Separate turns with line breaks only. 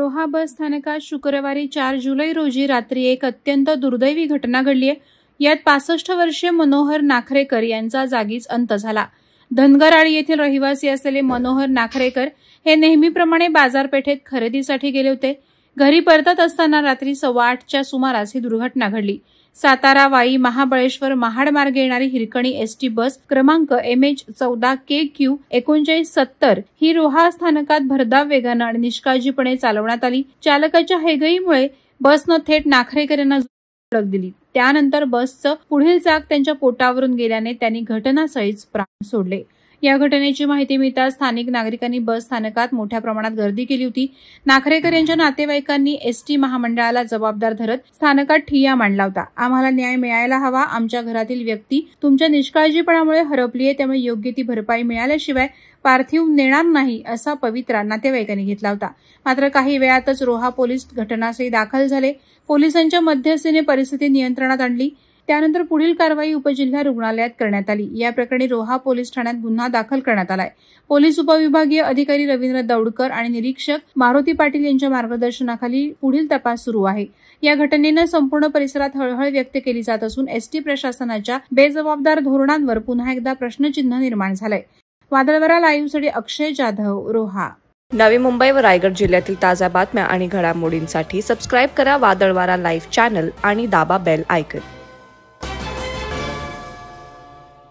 रोहा बस स्थानकात शुक्रवारी 4 जुलै रोजी रात्री एक अत्यंत दुर्दैवी घटना घडली आहे। यात 65 वर्षीय मनोहर नाखरेकर यांचा जागीच अंत झाला। धनगरआळी येथील रहिवासी असलेले मनोहर नाखरेकर हे नेहमीप्रमाणे बाजारपेठेत खरेदीसाठी गेले होते। घरी परतत असताना रात्री 8:15च्या सुमारास ही दुर्घटना घडली। सातारा वाई महाबळेश्वर महाड मार्गे येणारी हिरकणी एसटी बस क्रमांक MH14KQ 3970 ही रोहा स्थानकात भरधाव वेगाने आणि निष्काळजीपणे चालवण्यात आली। चालकाच्या हेगईमुळे बसनं थेट नाखरेकर यांना धडक दिली। त्यानंतर बसचं पुढील चाक त्यांच्या पोटावरून गेल्याने त्यांनी घटनास्थळीच प्राण सोडले। या घटनेची माहिती मिळताच स्थानिक नागरिकांनी बस स्थानकात मोठ्या प्रमाणात गर्दी केली होती। नाखरेकर यांच्या नातेवाईकांनी एसटी महामंडळाला जबाबदार धरत स्थानकात ठिय्या मांडला होता। आम्हाला न्याय मिळायला हवा, आमच्या घरातील व्यक्ती तुमच्या निष्काळजीपणामुळे हरपली आहे, त्यामुळे योग्य ती भरपाई मिळाल्याशिवाय पार्थिव नेणार नाही असा पवित्रा नातेवाईकांनी घेतला होता। मात्र काही वेळातच रोहा पोलीस घटनास्थळी दाखल झाले। पोलिसांच्या मध्यस्थीने परिस्थिती नियंत्रणात आणली। त्यानंतर पुढील कारवाई उपजिल्हा रुग्णालयात करण्यात आली। या प्रकरणी रोहा पोलीस ठाण्यात गुन्हा दाखल करण्यात आलाय। पोलीस उपविभागीय अधिकारी रवींद्र दौडकर आणि निरीक्षक मारुती पाटील यांच्या मार्गदर्शनाखाली पुढील तपास सुरू आहे। या घटनेनं संपूर्ण परिसरात हळहळ व्यक्त केली जात असून एसटी प्रशासनाच्या बेजबाबदार धोरणांवर पुन्हा एकदा प्रश्नचिन्ह निर्माण झालंय। वादळवारा लाईव्हसाठी अक्षय जाधव, रोहा।
नवी मुंबई व रायगड जिल्ह्यातील ताज्या बातम्या आणि घडामोडींसाठी सबस्क्राईब करा वादळवारा लाईव्ह चॅनल आणि दाबा बेल आयकॉन।